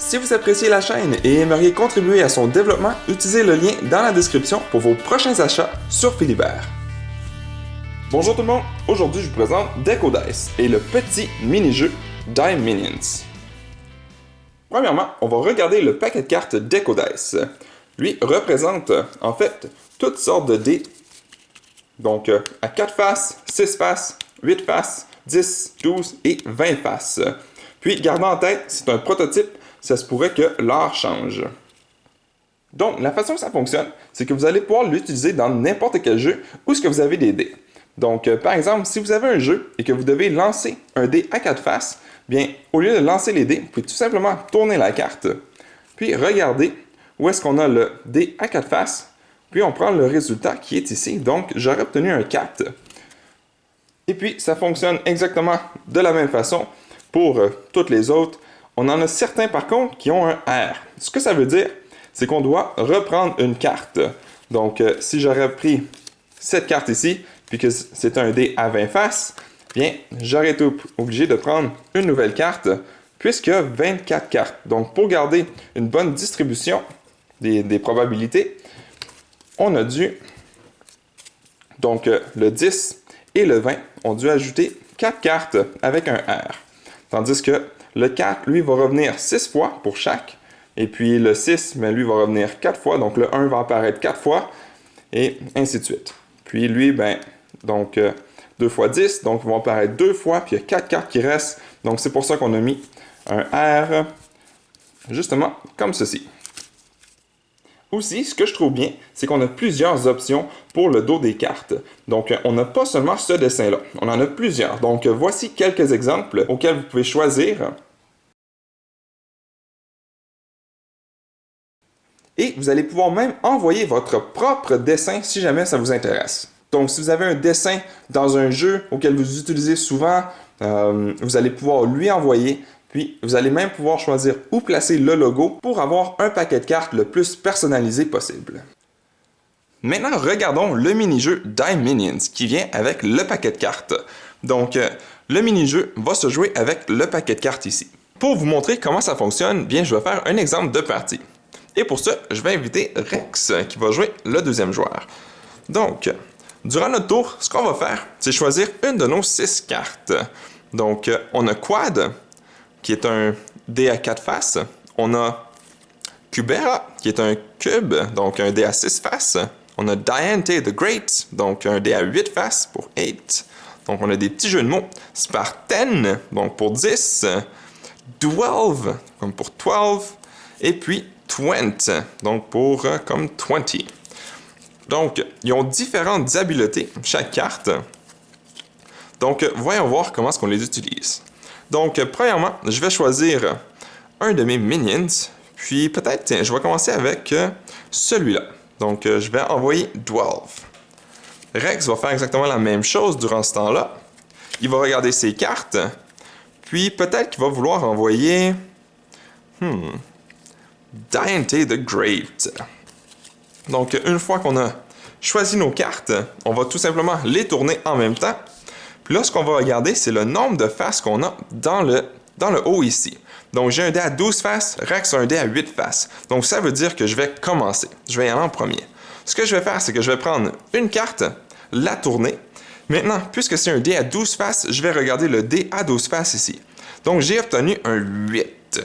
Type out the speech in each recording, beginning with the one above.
Si vous appréciez la chaîne et aimeriez contribuer à son développement, utilisez le lien dans la description pour vos prochains achats sur Philibert. Bonjour tout le monde, aujourd'hui je vous présente Deco Dice et le petit mini-jeu Die Minions. Premièrement, on va regarder le paquet de cartes Deco Dice. Lui représente en fait toutes sortes de dés. Donc à 4 faces, 6 faces, 8 faces, 10, 12 et 20 faces. Puis gardez en tête, c'est un prototype, ça se pourrait que l'art change. Donc la façon que ça fonctionne, c'est que vous allez pouvoir l'utiliser dans n'importe quel jeu où est-ce que vous avez des dés. Donc par exemple, si vous avez un jeu et que vous devez lancer un dé à 4 faces, bien au lieu de lancer les dés, vous pouvez tout simplement tourner la carte, puis regarder où est-ce qu'on a le dé à 4 faces, puis on prend le résultat qui est ici, donc j'aurais obtenu un 4. Et puis ça fonctionne exactement de la même façon pour toutes les autres. On en a certains par contre qui ont un R. Ce que ça veut dire, c'est qu'on doit reprendre une carte. Donc si j'aurais pris cette carte ici, puis que c'est un dé à 20 faces, bien j'aurais été obligé de prendre une nouvelle carte, puisqu'il y a 24 cartes. Donc pour garder une bonne distribution des probabilités, on a dû, donc le 10 et le 20 ont dû ajouter 4 cartes avec un R. Tandis que le 4, lui, va revenir 6 fois pour chaque. Et puis le 6, mais lui, va revenir 4 fois. Donc le 1 va apparaître 4 fois. Et ainsi de suite. Puis lui, donc 2 fois 10. Donc ils vont apparaître 2 fois. Puis il y a 4 cartes qui restent. Donc c'est pour ça qu'on a mis un R, justement comme ceci. Aussi, ce que je trouve bien, c'est qu'on a plusieurs options pour le dos des cartes. Donc, on n'a pas seulement ce dessin-là, on en a plusieurs. Donc, voici quelques exemples auxquels vous pouvez choisir. Et vous allez pouvoir même envoyer votre propre dessin si jamais ça vous intéresse. Donc, si vous avez un dessin dans un jeu auquel vous utilisez souvent, vous allez pouvoir lui envoyer. Puis, vous allez même pouvoir choisir où placer le logo pour avoir un paquet de cartes le plus personnalisé possible. Maintenant, regardons le mini-jeu Die Minions qui vient avec le paquet de cartes. Donc, le mini-jeu va se jouer avec le paquet de cartes ici. Pour vous montrer comment ça fonctionne, bien, je vais faire un exemple de partie. Et pour ça, je vais inviter Rex qui va jouer le deuxième joueur. Donc, durant notre tour, ce qu'on va faire, c'est choisir une de nos 6 cartes. Donc, on a Quad, qui est un dé à 4 faces. On a Cubera, qui est un cube, donc un dé à 6 faces. On a Diante the Great, donc un dé à 8 faces pour 8. Donc on a des petits jeux de mots. Spartan, donc pour 10. 12, comme pour 12. Et puis 20, donc pour comme 20. Donc, ils ont différentes habiletés, chaque carte. Donc, voyons voir comment est-ce qu'on les utilise. Donc, premièrement, je vais choisir un de mes minions. Puis, peut-être, tiens, je vais commencer avec celui-là. Donc, je vais envoyer 12. Rex va faire exactement la même chose durant ce temps-là. Il va regarder ses cartes. Puis, peut-être qu'il va vouloir envoyer... Diante the Great. Donc, une fois qu'on a choisi nos cartes, on va tout simplement les tourner en même temps. Puis là, ce qu'on va regarder, c'est le nombre de faces qu'on a dans le haut ici. Donc, j'ai un dé à 12 faces, Rex a un dé à 8 faces. Donc, ça veut dire que je vais commencer. Je vais y aller en premier. Ce que je vais faire, c'est que je vais prendre une carte, la tourner. Maintenant, puisque c'est un dé à 12 faces, je vais regarder le dé à 12 faces ici. Donc, j'ai obtenu un 8.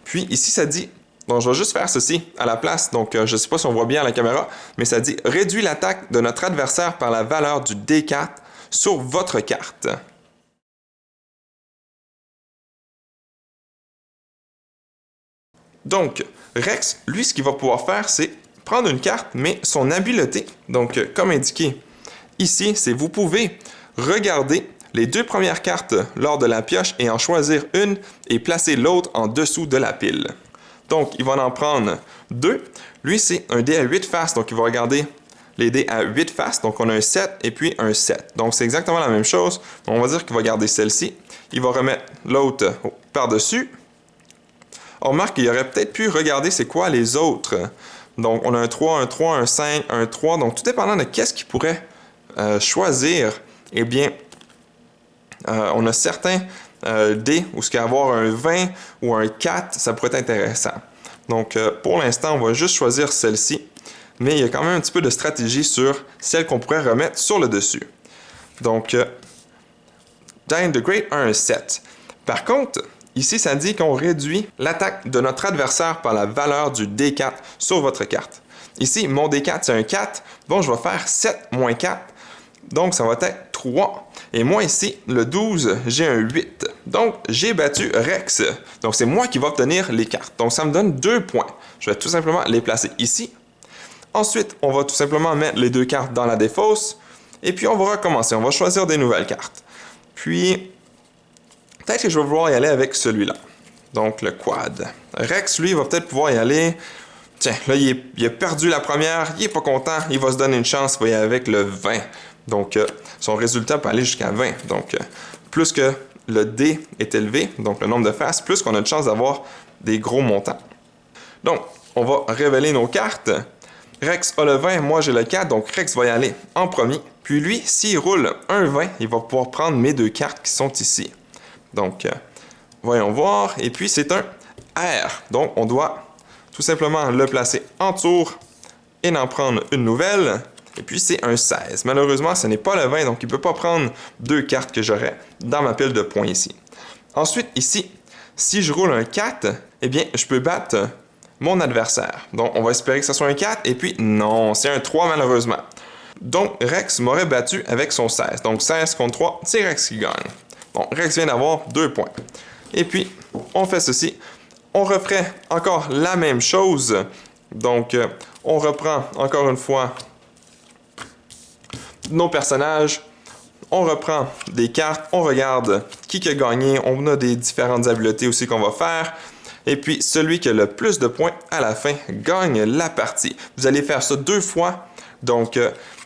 Puis, ici, ça dit... Donc, je vais juste faire ceci à la place. Donc, je ne sais pas si on voit bien à la caméra, mais ça dit « Réduis l'attaque de notre adversaire par la valeur du D4 sur votre carte. » Donc, Rex, lui, ce qu'il va pouvoir faire, c'est prendre une carte, mais son habileté, donc comme indiqué ici, c'est vous pouvez regarder les 2 premières cartes lors de la pioche et en choisir une et placer l'autre en dessous de la pile. Donc, il va en prendre 2. Lui, c'est un dé à 8 faces, donc il va regarder les dés à 8 faces. Donc, on a un 7 et puis un 7. Donc, c'est exactement la même chose. On va dire qu'il va garder celle-ci. Il va remettre l'autre par-dessus. On remarque qu'il aurait peut-être pu regarder c'est quoi les autres. Donc, on a un 3, un 3, un 5, un 3. Donc, tout dépendant de qu'est-ce qu'il pourrait choisir, eh bien, on a certains dés où ce qu'avoir un 20 ou un 4, ça pourrait être intéressant. Donc, pour l'instant, on va juste choisir celle-ci, mais il y a quand même un petit peu de stratégie sur celle qu'on pourrait remettre sur le dessus. Donc, Diane the Great a un 7. Par contre, ici, ça dit qu'on réduit l'attaque de notre adversaire par la valeur du D4 sur votre carte. Ici, mon D4, c'est un 4. Bon, je vais faire 7 moins 4. Donc, ça va être 3. Et moi, ici, le 12, j'ai un 8. Donc, j'ai battu Rex. Donc, c'est moi qui vais obtenir les cartes. Donc, ça me donne 2 points. Je vais tout simplement les placer ici. Ensuite, on va tout simplement mettre les 2 cartes dans la défausse. Et puis, on va recommencer. On va choisir des nouvelles cartes. Puis, peut-être que je vais vouloir y aller avec celui-là. Donc, le quad. Rex, lui, va peut-être pouvoir y aller. Tiens, là, il a perdu la première. Il n'est pas content. Il va se donner une chance. Il va y aller avec le 20. Donc, son résultat peut aller jusqu'à 20. Donc, plus que le dé est élevé, donc le nombre de faces, plus qu'on a de chance d'avoir des gros montants. Donc, on va révéler nos cartes. Rex a le 20, moi j'ai le 4, donc Rex va y aller en premier. Puis lui, s'il roule un 20, il va pouvoir prendre mes 2 cartes qui sont ici. Donc, voyons voir. Et puis, c'est un R. Donc, on doit tout simplement le placer en tour et en prendre une nouvelle. Et puis, c'est un 16. Malheureusement, ce n'est pas le 20, donc il ne peut pas prendre 2 cartes que j'aurais dans ma pile de points ici. Ensuite, ici, si je roule un 4, eh bien, je peux battre mon adversaire. Donc, on va espérer que ce soit un 4. Et puis, non, c'est un 3 malheureusement. Donc, Rex m'aurait battu avec son 16. Donc, 16 contre 3, c'est Rex qui gagne. Bon, Rex vient d'avoir 2 points. Et puis, on fait ceci. On referait encore la même chose. Donc, on reprend encore une fois nos personnages. On reprend des cartes. On regarde qui a gagné. On a des différentes habiletés aussi qu'on va faire. Et puis, celui qui a le plus de points à la fin gagne la partie. Vous allez faire ça 2 fois. Donc,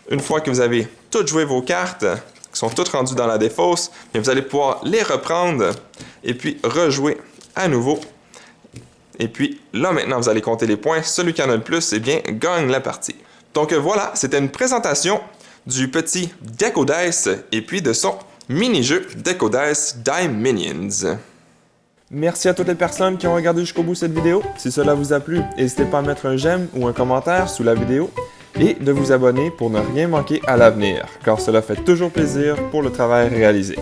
une fois que vous avez toutes joué vos cartes, qui sont toutes rendues dans la défausse, vous allez pouvoir les reprendre et puis rejouer à nouveau. Et puis, là, maintenant, vous allez compter les points. Celui qui en a le plus, eh bien, gagne la partie. Donc, voilà, c'était une présentation du petit Deco Dice et puis de son mini-jeu Deco Dice Dime Minions. Merci à toutes les personnes qui ont regardé jusqu'au bout cette vidéo. Si cela vous a plu, n'hésitez pas à mettre un j'aime ou un commentaire sous la vidéo et de vous abonner pour ne rien manquer à l'avenir, car cela fait toujours plaisir pour le travail réalisé.